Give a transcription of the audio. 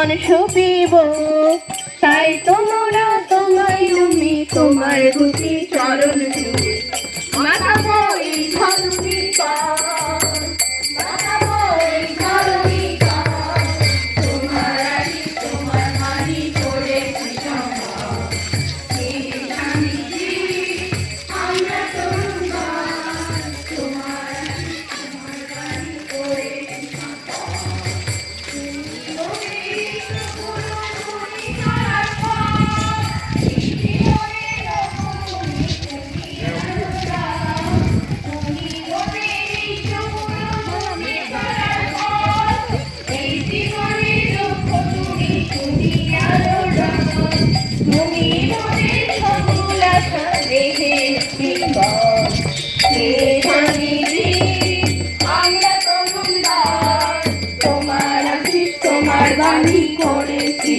জীবন সুপিব। তাই তোমরা তোমায় তুমি তোমার দুটি চরণ জুড়ে মাথাবো এই ধরণী পার, মাথাবো এই ধরণী পার। তোমার আশি তোমার মানি করেছি সমার। এই স্বামীজি আমরা তরুণ, তোমার আশি তোমার মানি করেছি সমার। আমরা তোমার আশিস তোমার বাণী করেছি।